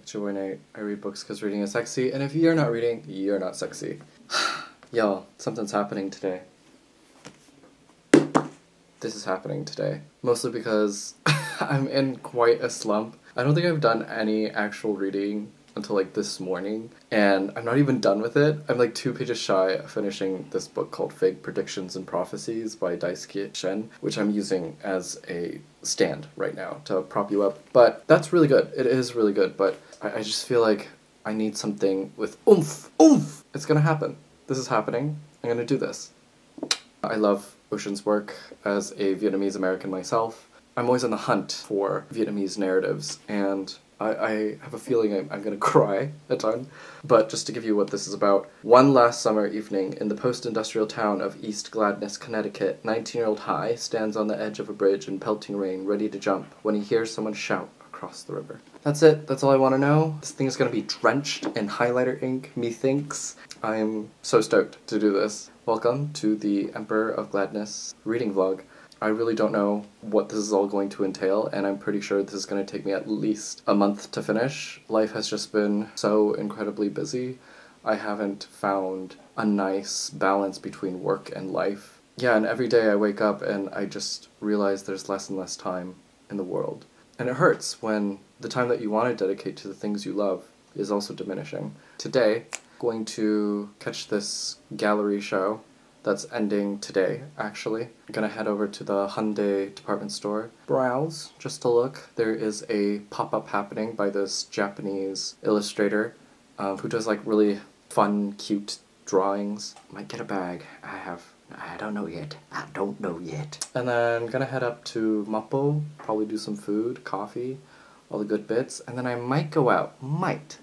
Joy I read books because reading is sexy, and if you're not reading, you're not sexy. Y'all, something's happening today. This is happening today. Mostly because I'm in quite a slump. I don't think I've done any actual reading until like this morning, and I'm not even done with it. I'm like 2 pages shy of finishing this book called Fake Predictions and Prophecies by Daisuke Shen, which I'm using as a stand right now to prop you up. But that's really good. It is really good, but I just feel like I need something with oomph. Oomph! It's gonna happen. This is happening. I'm gonna do this. I love Ocean's work as a Vietnamese American myself. I'm always on the hunt for Vietnamese narratives, and I have a feeling I'm gonna cry a ton. But just to give you what this is about, one last summer evening in the post-industrial town of East Gladness, Connecticut, 19-year-old Hai stands on the edge of a bridge in pelting rain, ready to jump, when he hears someone shout across the river. That's it. That's all I want to know. This thing is gonna be drenched in highlighter ink, methinks. I'm so stoked to do this. Welcome to the Emperor of Gladness reading vlog. I really don't know what this is all going to entail, and I'm pretty sure this is going to take me at least a month to finish. Life has just been so incredibly busy. I haven't found a nice balance between work and life. Yeah, and every day I wake up and I just realize there's less and less time in the world. And it hurts when the time that you want to dedicate to the things you love is also diminishing. Today, I'm going to catch this gallery show that's ending today, actually. I'm gonna head over to the Hyundai department store, browse, just to look. There is a pop-up happening by this Japanese illustrator who does like really fun, cute drawings. Might get a bag. I don't know yet. And then I'm gonna head up to Mappo, probably do some food, coffee, all the good bits, and then I might go out. Might.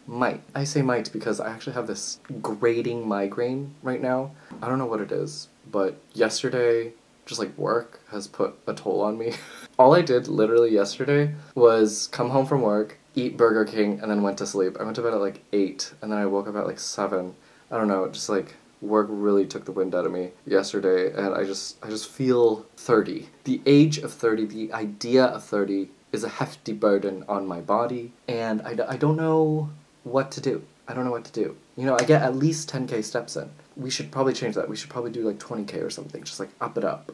I say might because I actually have this grating migraine right now. I don't know what it is, but yesterday, just like work has put a toll on me. All I did literally yesterday was come home from work, eat Burger King, and then went to sleep. I went to bed at like 8, and then I woke up at like 7. I don't know, just like work really took the wind out of me yesterday, and I just feel 30. The age of 30, the idea of 30 is a hefty burden on my body, and I don't know what to do. You know, I get at least 10k steps in. We should probably change that. We should probably do like 20k or something, just like up it up,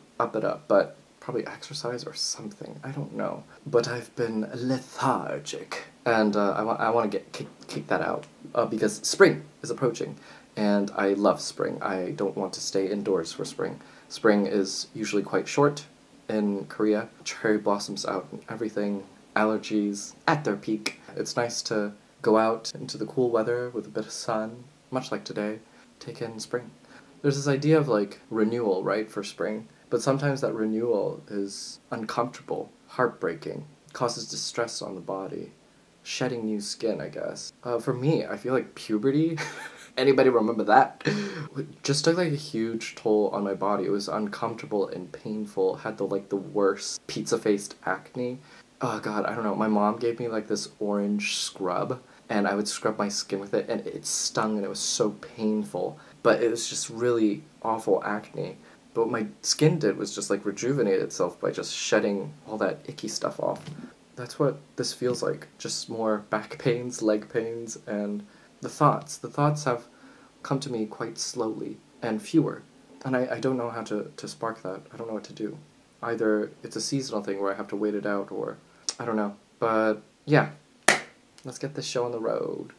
but probably exercise or something. I don't know. But I've been lethargic, and I want to kick that out because spring is approaching, and I love spring. I don't want to stay indoors for spring. Spring is usually quite short in Korea. Cherry blossoms out and everything. Allergies at their peak. It's nice to go out into the cool weather with a bit of sun, much like today, take in spring. There's this idea of like renewal, right, for spring, but sometimes that renewal is uncomfortable, heartbreaking, causes distress on the body, shedding new skin, I guess. For me, I feel like puberty, anybody remember that? Just took like a huge toll on my body. It was uncomfortable and painful, had the worst pizza-faced acne. Oh god, I don't know, my mom gave me like this orange scrub, and I would scrub my skin with it, and it stung and it was so painful. But it was just really awful acne. But what my skin did was just like rejuvenate itself by just shedding all that icky stuff off. That's what this feels like. Just more back pains, leg pains, and the thoughts have come to me quite slowly, and fewer. And I don't know how to spark that. I don't know what to do. Either it's a seasonal thing where I have to wait it out, or I don't know. But yeah, let's get this show on the road.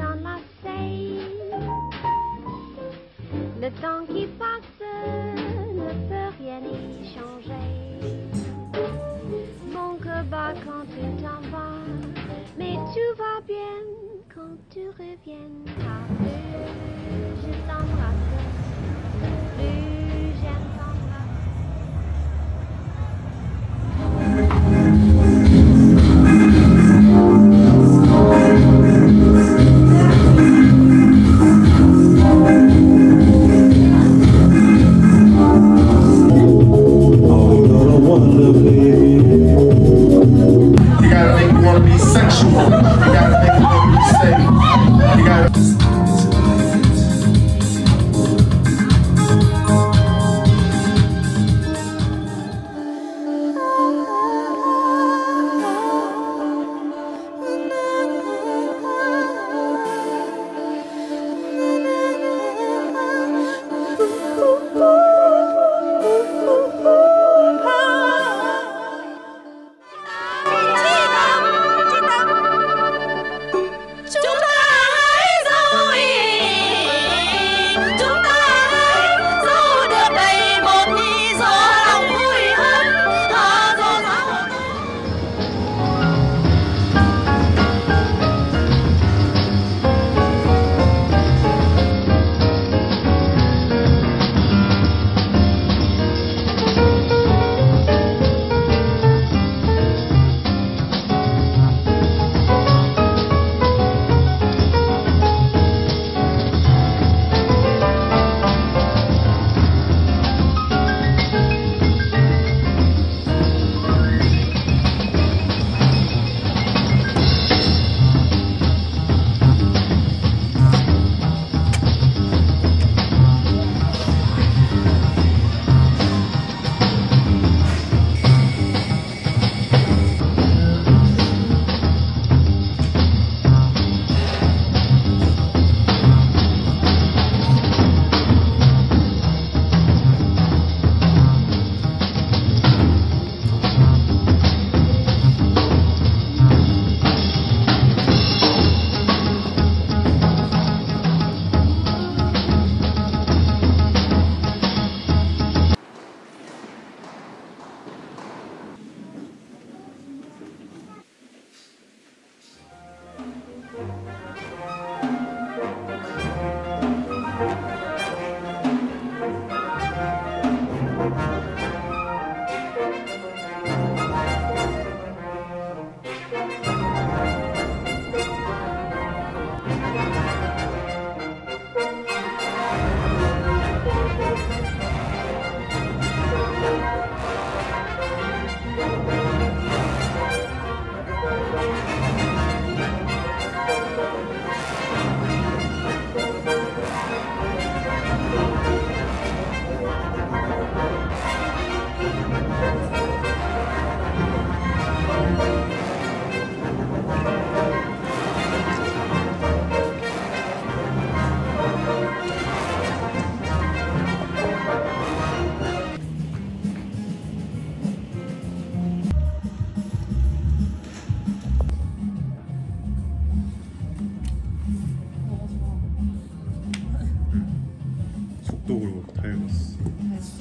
enlacés. Le temps qui passe ne peut rien y changer. Mon cœur bat quand tu t'en vas, mais tout va bien quand tu reviens. Car plus je t'embrasse, plus j'aime t'embrasser.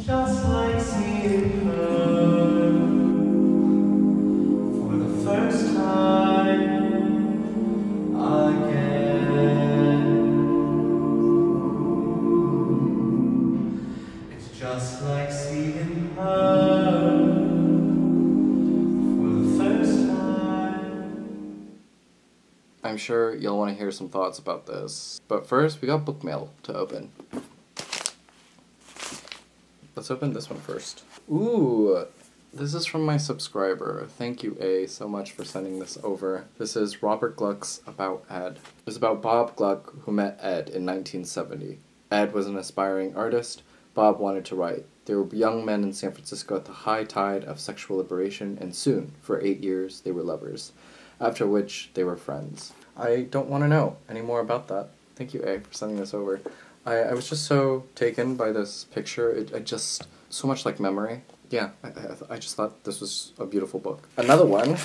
Just like seeing her for the first time again. It's just like seeing her for the first time. I'm sure you'll want to hear some thoughts about this, but first we got book mail to open. Let's open this one first. Ooh, this is from my subscriber. Thank you, A, so much for sending this over. This is Robert Gluck's About Ed. It's about Bob Gluck, who met Ed in 1970. Ed was an aspiring artist. Bob wanted to write. They were young men in San Francisco at the high tide of sexual liberation, and soon, for 8 years, they were lovers. After which, they were friends. I don't want to know any more about that. Thank you, A, for sending this over. I was just so taken by this picture. I just, so much like memory. Yeah, I just thought this was a beautiful book. Another one.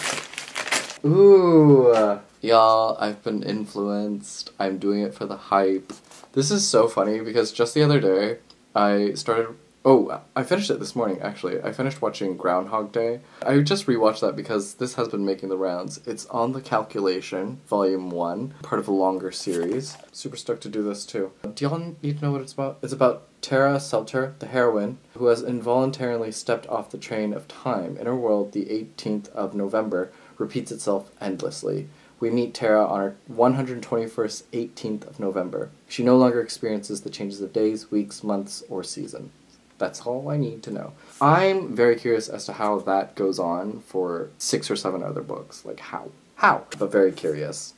Ooh, Y'all, I've been influenced. I'm doing it for the hype. This is so funny because just the other day, I started... Oh, I finished it this morning, actually. I finished watching Groundhog Day. I just rewatched that because this has been making the rounds. It's on The Calculation, Volume 1, part of a longer series. Super stoked to do this, too. Do y'all need to know what it's about? It's about Tara Selter, the heroine, who has involuntarily stepped off the train of time. In her world, the 18th of November repeats itself endlessly. We meet Tara on her 121st 18th of November. She no longer experiences the changes of days, weeks, months, or season. That's all I need to know. I'm very curious as to how that goes on for 6 or 7 other books. Like, how? How? But very curious.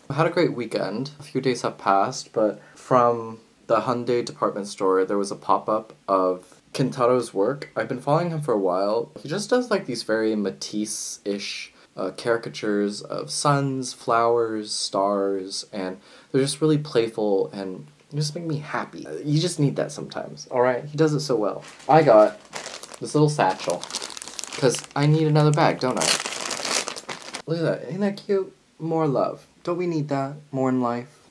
I had a great weekend. A few days have passed, but from the Hyundai department store, there was a pop-up of Kintaro's work. I've been following him for a while. He just does, like, these very Matisse-ish caricatures of suns, flowers, stars, and they're just really playful and just make me happy. You just need that sometimes, alright? He does it so well. I got this little satchel, because I need another bag, don't I? Look at that, isn't that cute? More love. Don't we need that more in life?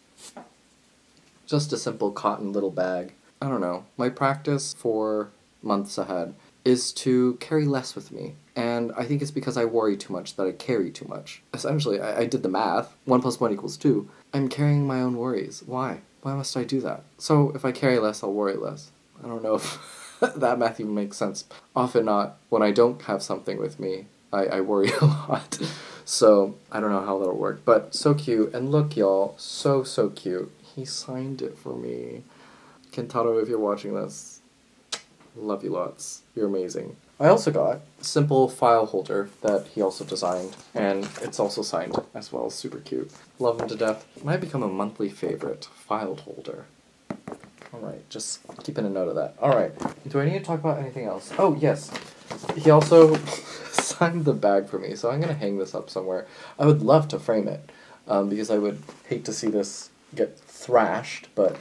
Just a simple cotton little bag. I don't know. My practice for months ahead is to carry less with me. And I think it's because I worry too much that I carry too much. Essentially, I did the math. 1 + 1 = 2. I'm carrying my own worries. Why? Why must I do that? So if I carry less, I'll worry less. I don't know if that math even makes sense. Often not. When I don't have something with me, I worry a lot. So I don't know how that'll work. But so cute. And look, y'all. So, so cute. He signed it for me. Kentaro, if you're watching this, love you lots. You're amazing. I also got a simple file holder that he also designed, and it's also signed as well. Super cute. Love him to death. Might become a monthly favorite, filed holder. Alright, just keeping a note of that. Alright, do I need to talk about anything else? Oh, yes. He also signed the bag for me, so I'm going to hang this up somewhere. I would love to frame it, because I would hate to see this get thrashed, but...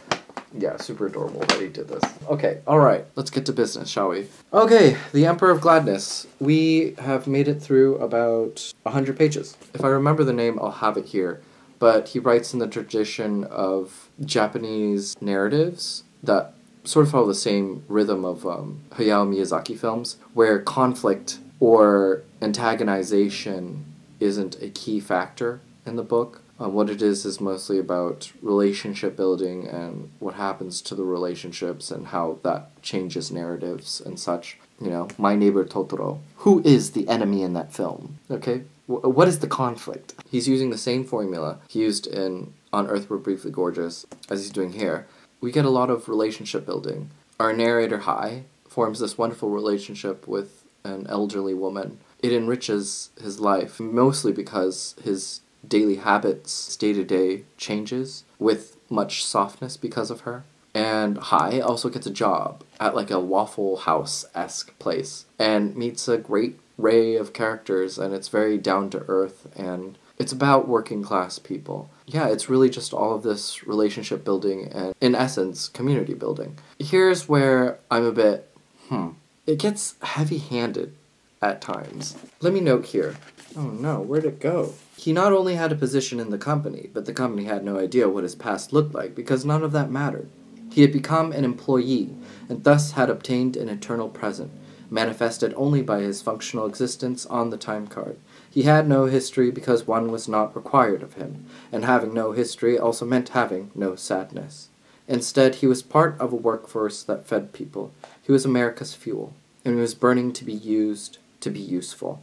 yeah, super adorable that he did this. Okay, alright, let's get to business, shall we? Okay, The Emperor of Gladness. We have made it through about 100 pages. If I remember the name, I'll have it here. But he writes in the tradition of Japanese narratives that sort of follow the same rhythm of Hayao Miyazaki films, where conflict or antagonization isn't a key factor in the book. What it is mostly about relationship building and what happens to the relationships and how that changes narratives and such. You know, My Neighbor Totoro. Who is the enemy in that film? Okay? What is the conflict? He's using the same formula he used in On Earth We're Briefly Gorgeous as he's doing here. We get a lot of relationship building. Our narrator, Hai, forms this wonderful relationship with an elderly woman. It enriches his life, mostly because his daily habits, day-to-day changes with much softness because of her. And Hai also gets a job at like a Waffle House-esque place and meets a great array of characters, and it's very down-to-earth, and it's about working-class people. Yeah, it's really just all of this relationship building and, in essence, community building. Here's where I'm a bit, It gets heavy-handed at times. Let me note here. Oh no, where'd it go? He not only had a position in the company, but the company had no idea what his past looked like, because none of that mattered. He had become an employee, and thus had obtained an eternal present, manifested only by his functional existence on the time card. He had no history because one was not required of him, and having no history also meant having no sadness. Instead, he was part of a workforce that fed people. He was America's fuel, and he was burning to be used to be useful.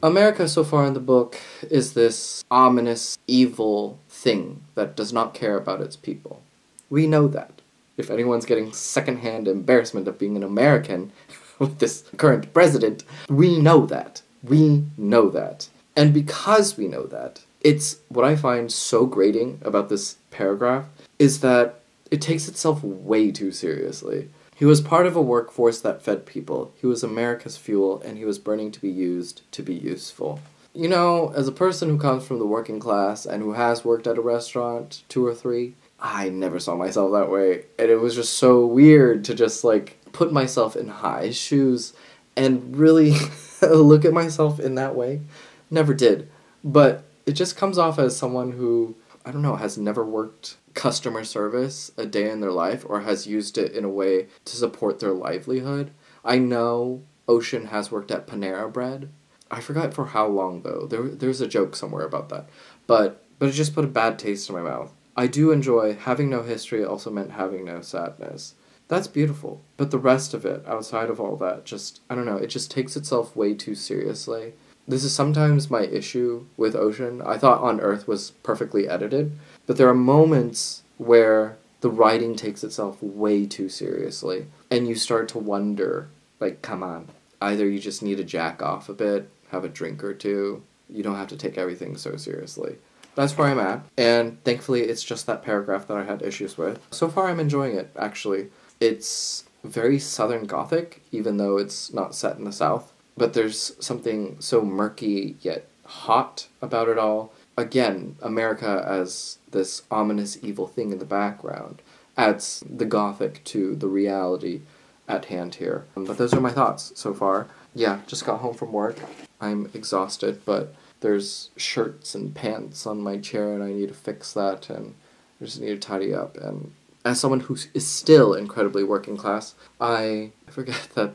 America, so far in the book, is this ominous, evil thing that does not care about its people. We know that. If anyone's getting secondhand embarrassment of being an American with this current president, we know that. We know that. And because we know that, it's what I find so grating about this paragraph is that it takes itself way too seriously. He was part of a workforce that fed people. He was America's fuel, and he was burning to be used to be useful. You know, as a person who comes from the working class and who has worked at a restaurant 2 or 3, I never saw myself that way. And it was just so weird to just, like, put myself in Hai's shoes and really look at myself in that way. Never did. But it just comes off as someone who, I don't know, has never worked customer service a day in their life or has used it in a way to support their livelihood. I know Ocean has worked at Panera Bread. I forgot for how long, though. There's a joke somewhere about that. But it just put a bad taste in my mouth. I do enjoy having no history also meant having no sadness. That's beautiful. But the rest of it, outside of all that, just, I don't know, it just takes itself way too seriously. This is sometimes my issue with Ocean. I thought On Earth was perfectly edited, but there are moments where the writing takes itself way too seriously, and you start to wonder, like, come on. Either you just need to jack off a bit, have a drink or two. You don't have to take everything so seriously. That's where I'm at, and thankfully it's just that paragraph that I had issues with. So far I'm enjoying it, actually. It's very Southern Gothic, even though it's not set in the South. But there's something so murky yet hot about it all. Again, America as this ominous evil thing in the background adds the Gothic to the reality at hand here. But those are my thoughts so far. Yeah, just got home from work. I'm exhausted, but there's shirts and pants on my chair and I need to fix that and I just need to tidy up. And as someone who is still incredibly working class, I forget that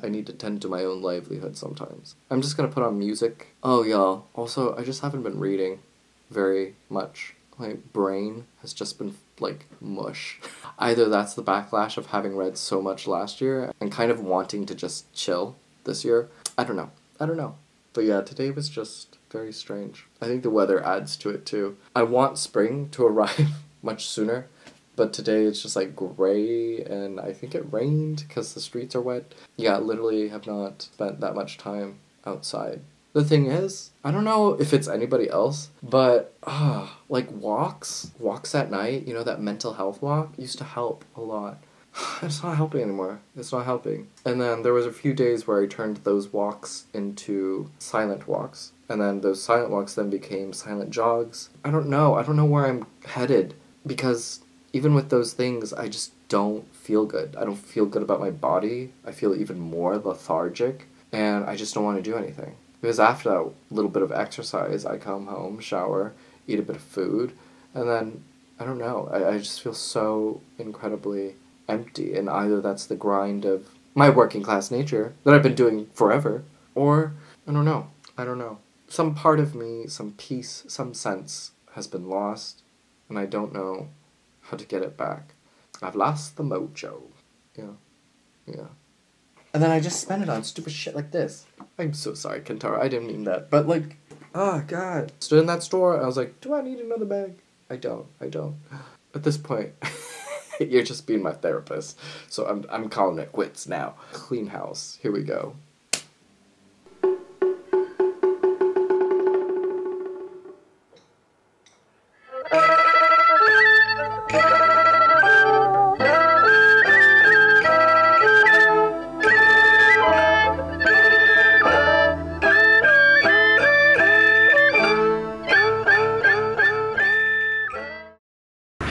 I need to tend to my own livelihood sometimes. I'm just gonna put on music. Oh, y'all. Also, I just haven't been reading very much. My brain has just been, like, mush. Either that's the backlash of having read so much last year and kind of wanting to just chill this year. I don't know. But yeah, today was just very strange. I think the weather adds to it, too. I want spring to arrive much sooner. But today it's just like gray and I think it rained because the streets are wet. Yeah, literally have not spent that much time outside. The thing is, I don't know if it's anybody else, but like walks at night, you know, that mental health walk used to help a lot. It's not helping anymore. It's not helping. And then there was a few days where I turned those walks into silent walks. And then those silent walks then became silent jogs. I don't know where I'm headed because even with those things, I just don't feel good. I don't feel good about my body. I feel even more lethargic, and I just don't want to do anything. Because after that little bit of exercise, I come home, shower, eat a bit of food, and then, I don't know, I just feel so incredibly empty, and either that's the grind of my working class nature that I've been doing forever, or, I don't know. Some part of me, some piece, some sense has been lost, and I don't know how to get it back. I've lost the mojo. Yeah. And then I just spend it on stupid shit like this. I'm so sorry, Kentaro. I didn't mean that. But like, oh god. Stood in that store, I was like, do I need another bag? I don't. At this point, you're just being my therapist. So I'm calling it quits now. Clean house. Here we go.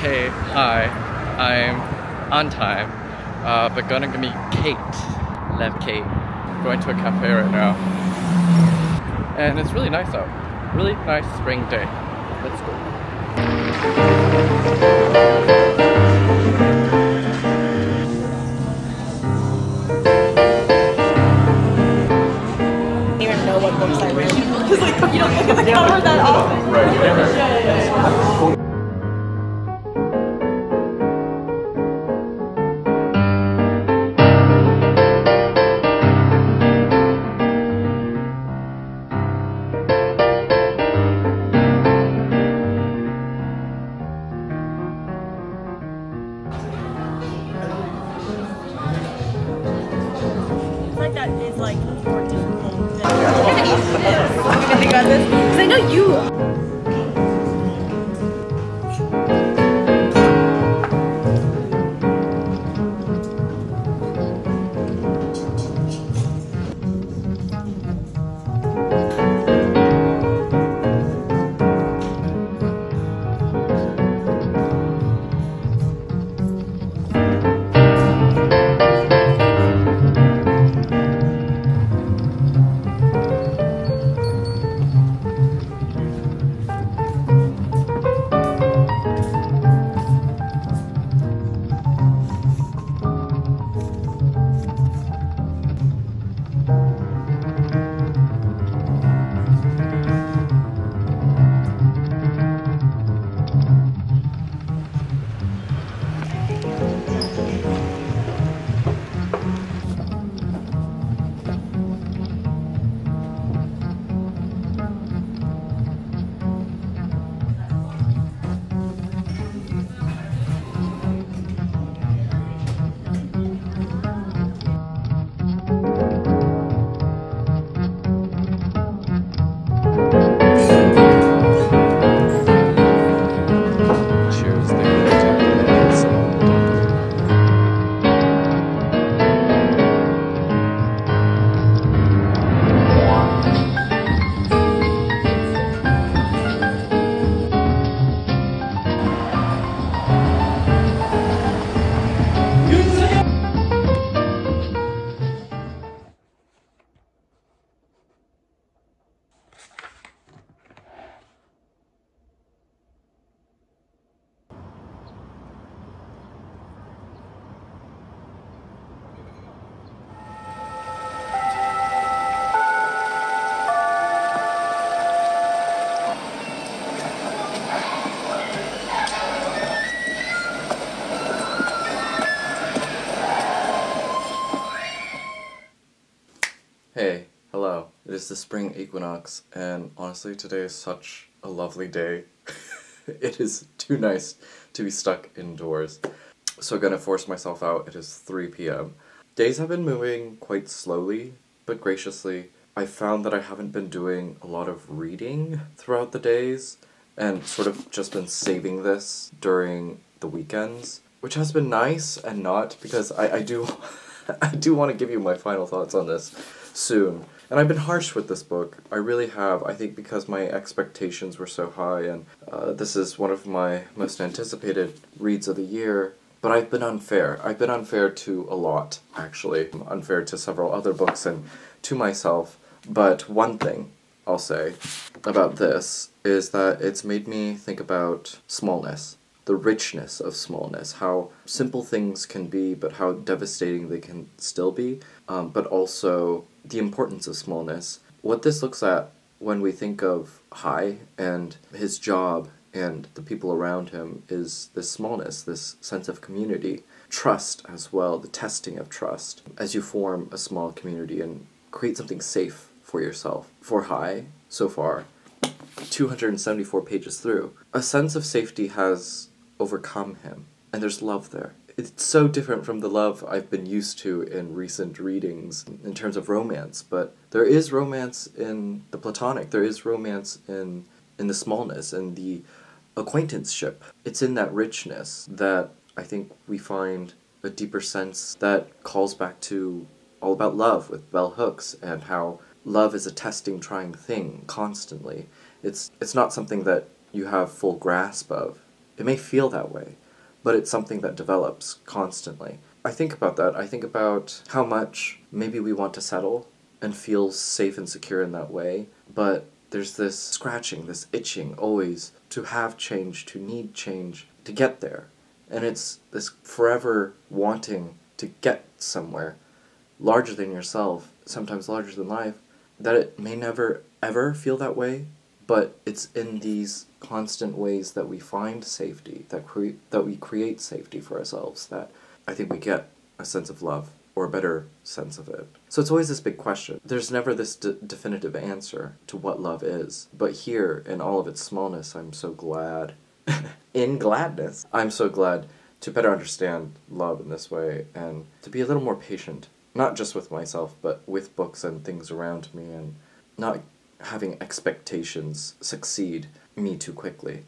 Hey, hi, I'm on time, but gonna meet Kate, love Kate, going to a cafe right now, and it's really nice out, really nice spring day, let's go. I don't even know what books I read, because like, you don't look at the cover that often. Right. Yeah. That is like more difficult than I'm gonna think about this because I know you. It is the spring equinox, and honestly today is such a lovely day. It is too nice to be stuck indoors. So I'm gonna force myself out. It is 3 p.m. Days have been moving quite slowly, but graciously. I found that I haven't been doing a lot of reading throughout the days, and sort of just been saving this during the weekends, which has been nice and not, because I do I do want to give you my final thoughts on this soon. And I've been harsh with this book. I really have. I think because my expectations were so high, and this is one of my most anticipated reads of the year. But I've been unfair. I've been unfair to a lot, actually. Unfair to several other books and to myself. But one thing I'll say about this is that it's made me think about smallness. The richness of smallness. How simple things can be, but how devastating they can still be. But also the importance of smallness. What this looks at when we think of Hai and his job and the people around him is this smallness, this sense of community. Trust as well, the testing of trust. As you form a small community and create something safe for yourself. For Hai, so far, 274 pages through, a sense of safety has overcome him, and there's love there. It's so different from the love I've been used to in recent readings in terms of romance, but there is romance in the platonic, there is romance in the smallness and the acquaintanceship. It's in that richness that I think we find a deeper sense that calls back to All About Love with Bell Hooks, and how love is a testing, trying thing constantly. It's not something that you have full grasp of. It may feel that way, but it's something that develops constantly. I think about that. I think about how much maybe we want to settle and feel safe and secure in that way, but there's this scratching, this itching always to have change, to need change, to get there. And it's this forever wanting to get somewhere larger than yourself, sometimes larger than life, that it may never ever feel that way, but it's in these constant ways that we find safety, that we create safety for ourselves, that I think we get a sense of love, or a better sense of it. So it's always this big question. There's never this definitive answer to what love is, but here, in all of its smallness, I'm so glad, in Gladness, I'm so glad to better understand love in this way, and to be a little more patient, not just with myself, but with books and things around me, and not having expectations succeed me too quickly.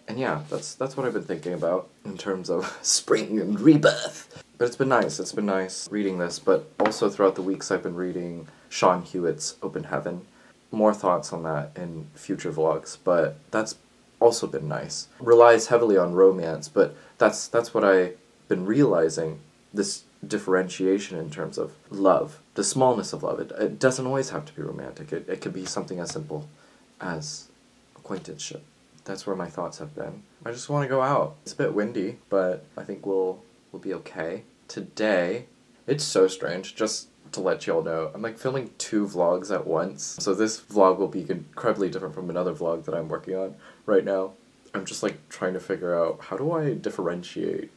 And yeah, that's what I've been thinking about in terms of spring and rebirth. But it's been nice reading this, but also throughout the weeks I've been reading Sean Hewitt's Open Heaven. More thoughts on that in future vlogs, but that's also been nice. Relies heavily on romance, but that's what I've been realizing, this differentiation in terms of love, the smallness of love. It doesn't always have to be romantic. It could be something as simple as acquaintanceship. That's where my thoughts have been. I just want to go out. It's a bit windy, but I think we'll be okay. Today, it's so strange, just to let y'all know, I'm like filming 2 vlogs at once. So this vlog will be incredibly different from another vlog that I'm working on right now. I'm just like trying to figure out, how do I differentiate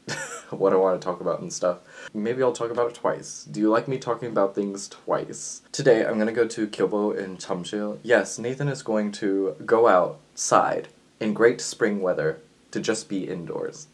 what I want to talk about and stuff. Maybe I'll talk about it twice. Do you like me talking about things twice? Today I'm gonna go to Kyobo in Chamsil. Yes, Nathan is going to go outside in great spring weather to just be indoors.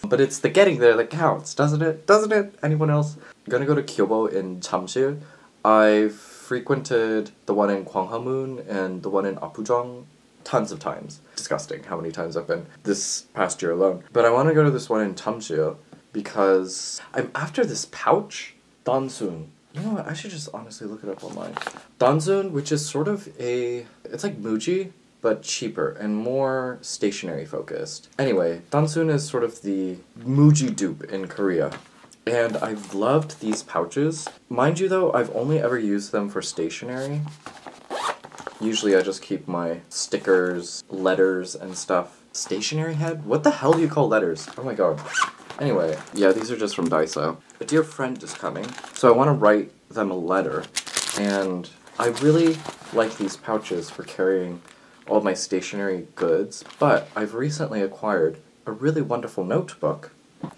But it's the getting there that counts, doesn't it? Doesn't it? Anyone else? I'm gonna go to Kyobo in Chamsil. I've frequented the one in Gwanghwamun and the one in Apgujeong tons of times. Disgusting how many times I've been this past year alone. But I want to go to this one in Chamsil because I'm after this pouch, Dansun. You know what, I should just honestly look it up online. Dansun, which is sort of it's like Muji, but cheaper and more stationary focused. Anyway, Dansun is sort of the Muji dupe in Korea. And I've loved these pouches. Mind you though, I've only ever used them for stationery. Usually I just keep my stickers, letters, and stuff. Stationery head? What the hell do you call letters? Oh my god. Anyway, yeah, these are just from Daiso. A dear friend is coming, so I want to write them a letter. And I really like these pouches for carrying all my stationery goods, but I've recently acquired a really wonderful notebook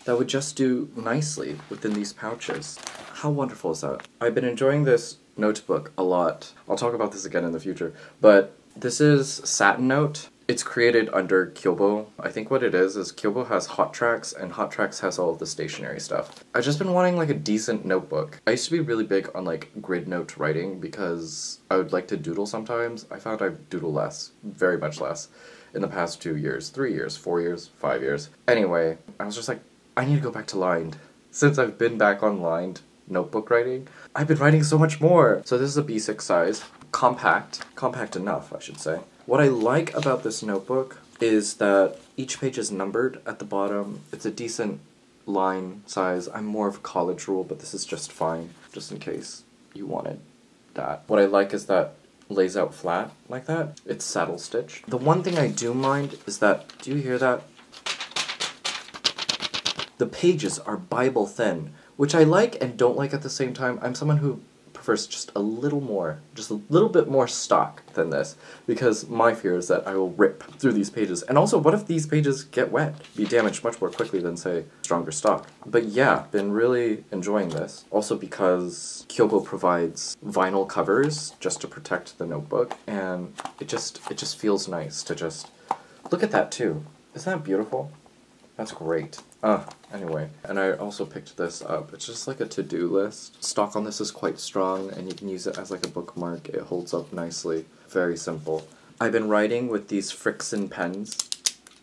that would just do nicely within these pouches. How wonderful is that? I've been enjoying this notebook a lot. I'll talk about this again in the future, but this is Satin Note. It's created under Kyobo. I think what it is Kyobo has Hot Tracks, and Hot Tracks has all of the stationery stuff. I've just been wanting like a decent notebook. I used to be really big on like grid note writing because I would like to doodle sometimes. I found I doodle less, very much less, in the past 2 years, 3 years, 4 years, 5 years. Anyway, I was just like, I need to go back to lined. Since I've been back on lined notebook writing, I've been writing so much more. So this is a B6 size, compact enough, I should say. What I like about this notebook is that each page is numbered at the bottom. It's a decent line size. I'm more of a college rule, but this is just fine, just in case you wanted that. What I like is that it lays out flat like that. It's saddle stitched. The one thing I do mind is that, do you hear that? The pages are Bible thin, which I like and don't like at the same time. I'm someone who prefers just a little bit more stock than this, because my fear is that I will rip through these pages. And also, what if these pages get wet? Be damaged much more quickly than, say, stronger stock. But yeah, been really enjoying this. Also because Kyobo provides vinyl covers just to protect the notebook, and it just feels nice to just look at that too. Isn't that beautiful? That's great. Anyway, and I also picked this up. It's just like a to-do list. Stock on this is quite strong, and you can use it as like a bookmark. It holds up nicely. Very simple. I've been writing with these Frickson pens,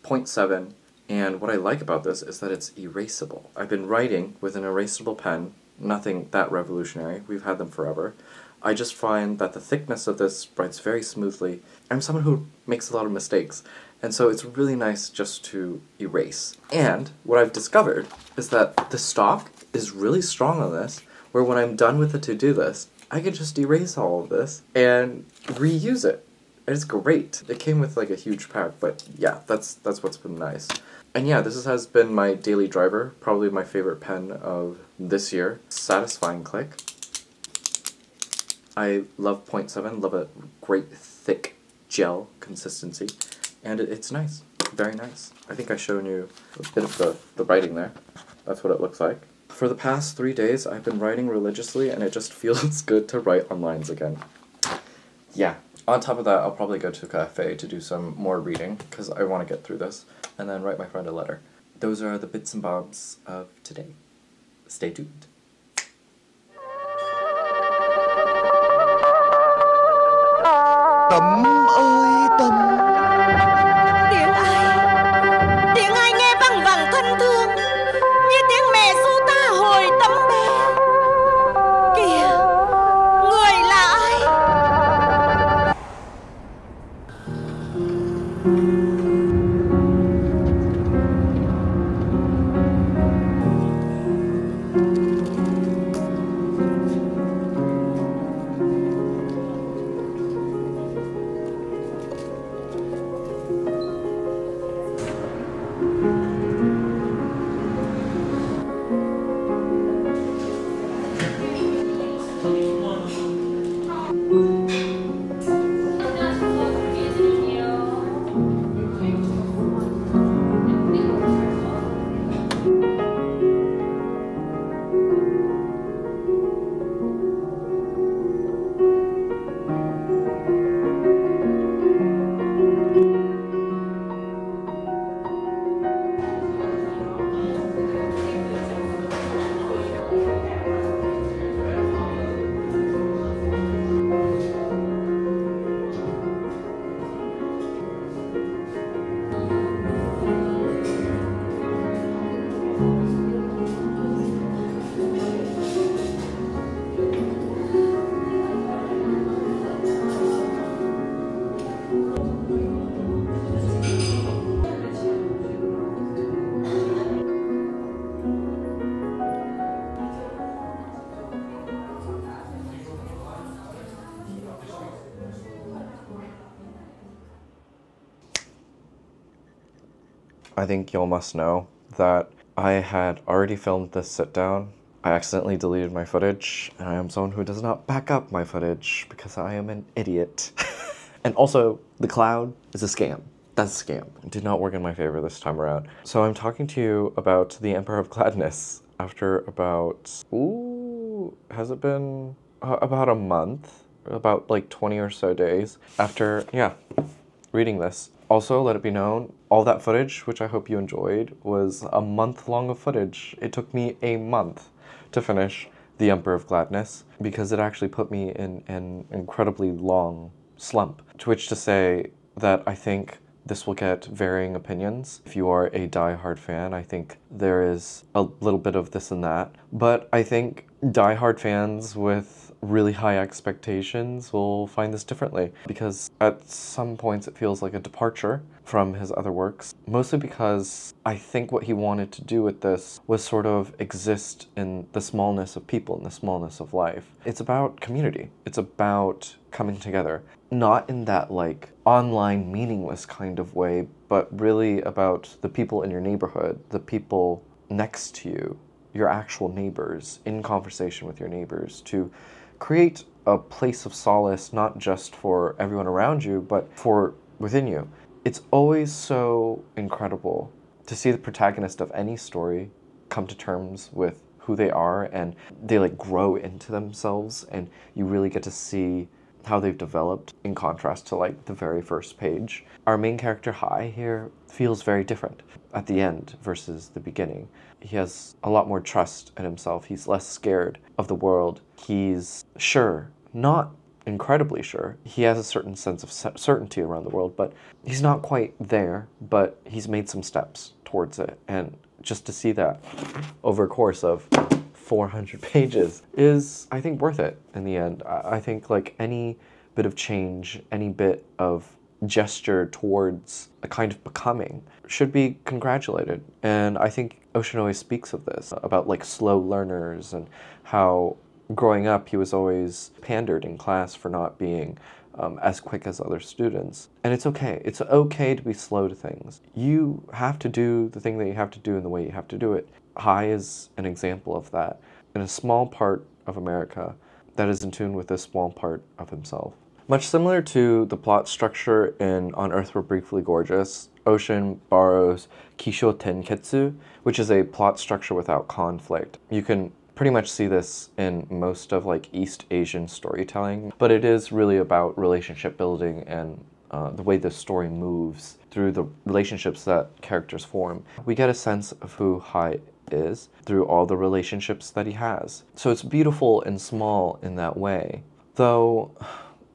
0.7, and what I like about this is that it's erasable. I've been writing with an erasable pen, nothing that revolutionary. We've had them forever. I just find that the thickness of this writes very smoothly. I'm someone who makes a lot of mistakes, and so it's really nice just to erase. And what I've discovered is that the stock is really strong on this, where when I'm done with the to-do list, I can just erase all of this and reuse it. And it's great. It came with like a huge pack, but yeah, that's what's been nice. And yeah, this has been my daily driver, probably my favorite pen of this year. Satisfying click. I love 0.7, love a great thick gel consistency, and it's nice, very nice. I think I've shown you a bit of the writing there. That's what it looks like. For the past 3 days, I've been writing religiously, and it just feels good to write on lines again. Yeah. On top of that, I'll probably go to a cafe to do some more reading, because I want to get through this, and then write my friend a letter. Those are the bits and bobs of today. Stay tuned. Tâm ơi tâm. Tiếng ai nghe văng vẳng thân thương, như tiếng mẹ ru ta hồi tấm bé. Kìa, người là ai? I think y'all must know that I had already filmed this sit down. I accidentally deleted my footage, and I am someone who does not back up my footage because I am an idiot. And also, the cloud is a scam. That's a scam. It did not work in my favor this time around. So I'm talking to you about the Emperor of Gladness after about, has it been about a month, about like 20 or so days after, reading this. Also, let it be known, all that footage, which I hope you enjoyed, was a month long of footage. It took me a month to finish The Emperor of Gladness because it actually put me in an incredibly long slump. To which to say that I think this will get varying opinions. If you are a die-hard fan, I think there is a little bit of this and that. But I think die-hard fans with really high expectations will find this differently, because at some points it feels like a departure from his other works, mostly because I think what he wanted to do with this was sort of exist in the smallness of people, in the smallness of life. It's about community. It's about coming together. Not in that like online meaningless kind of way, but really about the people in your neighborhood, the people next to you, your actual neighbors, in conversation with your neighbors, to create a place of solace, not just for everyone around you, but for within you. It's always so incredible to see the protagonist of any story come to terms with who they are, and they like grow into themselves, and you really get to see how they've developed in contrast to like the very first page. Our main character, Hai, here feels very different at the end versus the beginning. He has a lot more trust in himself. He's less scared of the world. He's sure, not incredibly sure. He has a certain sense of certainty around the world, but he's not quite there, but he's made some steps towards it. And just to see that over a course of 400 pages is, I think, worth it in the end. I think like any bit of change, any bit of gesture towards a kind of becoming should be congratulated. And I think Ocean always speaks of this, about like slow learners, and how growing up he was always pandered in class for not being as quick as other students. And it's okay. It's okay to be slow to things. You have to do the thing that you have to do in the way you have to do it. Hai is an example of that, in a small part of America that is in tune with this small part of himself. Much similar to the plot structure in On Earth We're Briefly Gorgeous, Ocean borrows Kisho Tenketsu, which is a plot structure without conflict. You can pretty much see this in most of like East Asian storytelling, but it is really about relationship building and the way the story moves through the relationships that characters form. We get a sense of who Hai is through all the relationships that he has. So it's beautiful and small in that way. Though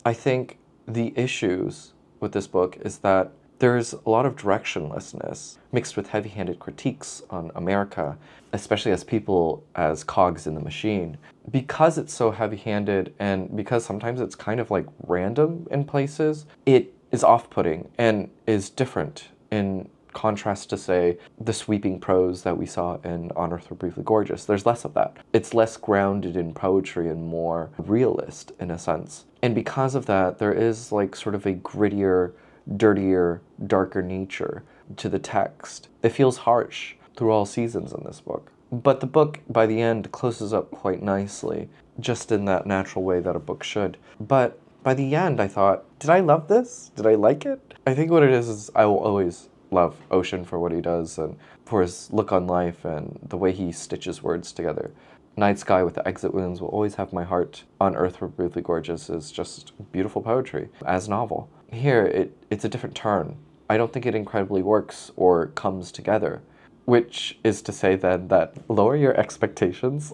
I think the issues with this book is that there's a lot of directionlessness mixed with heavy-handed critiques on America, especially as people as cogs in the machine. Because it's so heavy-handed, and because sometimes it's kind of like random in places, it is off-putting and is different in contrast to, say, the sweeping prose that we saw in On Earth We're Briefly Gorgeous. There's less of that. It's less grounded in poetry and more realist in a sense. And because of that, there is like sort of a grittier, dirtier, darker nature to the text. It feels harsh through all seasons in this book. But the book, by the end, closes up quite nicely, just in that natural way that a book should. But by the end, I thought, did I love this? Did I like it? I think what it is I will always love Ocean for what he does and for his look on life and the way he stitches words together. Night Sky with the Exit Wounds will always have my heart. On Earth We're Briefly Gorgeous is just beautiful poetry as novel. Here, it's a different turn. I don't think it incredibly works or comes together, which is to say then that lower your expectations.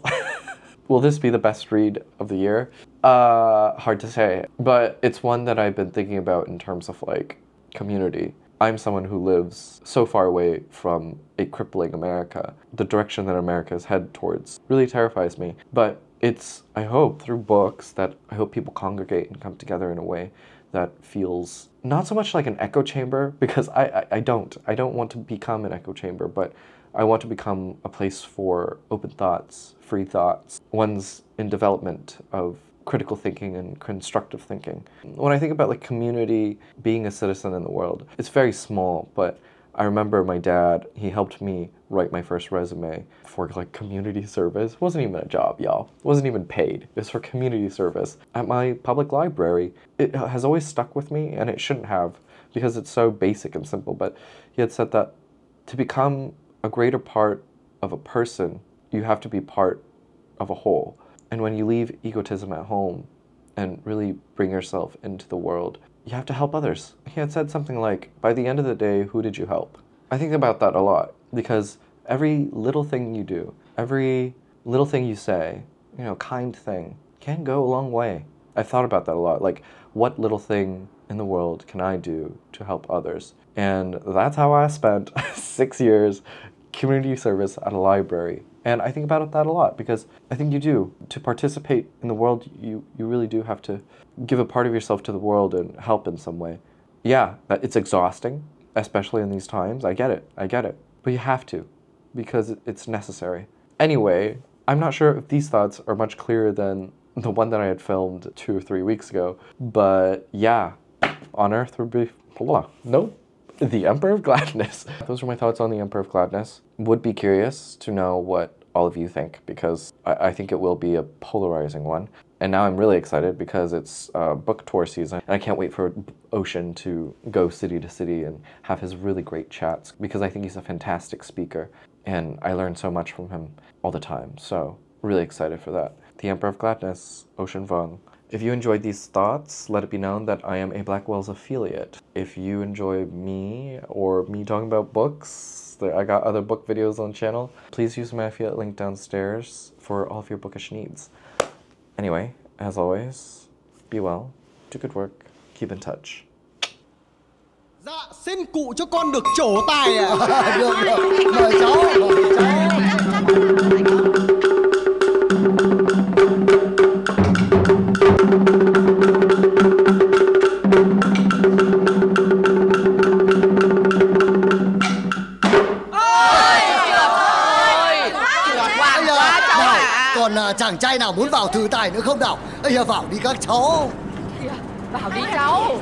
Will this be the best read of the year? Hard to say, but it's one that I've been thinking about in terms of like community. I'm someone who lives so far away from a crippling America. The direction that America is headed towards really terrifies me. But it's, I hope, through books that I hope people congregate and come together in a way that feels not so much like an echo chamber, because I don't want to become an echo chamber, but I want to become a place for open thoughts, free thoughts, ones in development of critical thinking and constructive thinking. When I think about like community, being a citizen in the world, it's very small, but I remember my dad, he helped me write my first resume for like community service. It wasn't even a job, y'all. It wasn't even paid. It was for community service at my public library. It has always stuck with me, and it shouldn't have, because it's so basic and simple, but he had said that to become a greater part of a person, you have to be part of a whole. And when you leave egotism at home and really bring yourself into the world, you have to help others. He had said something like, by the end of the day, who did you help? I think about that a lot because every little thing you do, every little thing you say, kind thing can go a long way. I've thought about that a lot. Like, what little thing in the world can I do to help others? And that's how I spent 6 years community service at a library. And I think about that a lot because I think you do. To participate in the world, you really do have to give a part of yourself to the world and help in some way. Yeah, it's exhausting, especially in these times. I get it. But you have to because it's necessary. Anyway, I'm not sure if these thoughts are much clearer than the one that I had filmed 2 or 3 weeks ago. But yeah, on Earth would be... Nope. The Emperor of Gladness. Those are my thoughts on the Emperor of Gladness. Would be curious to know what all of you think because I think it will be a polarizing one. And now I'm really excited because it's book tour season and I can't wait for Ocean to go city to city and have his really great chats because I think he's a fantastic speaker and I learn so much from him all the time. So really excited for that. The Emperor of Gladness, Ocean Vuong. If you enjoyed these thoughts, let it be known that I am a Blackwell's affiliate. If you enjoy me or me talking about books, I got other book videos on the channel, please use my affiliate link downstairs for all of your bookish needs. Anyway, as always, be well, do good work, keep in touch. Dạ, xin cụ cho con được trổ tài ạ. Được, mời cháu, Còn chàng trai nào muốn vào thử tài nữa không nào? Ây da, vào đi các cháu. Vào đi cháu.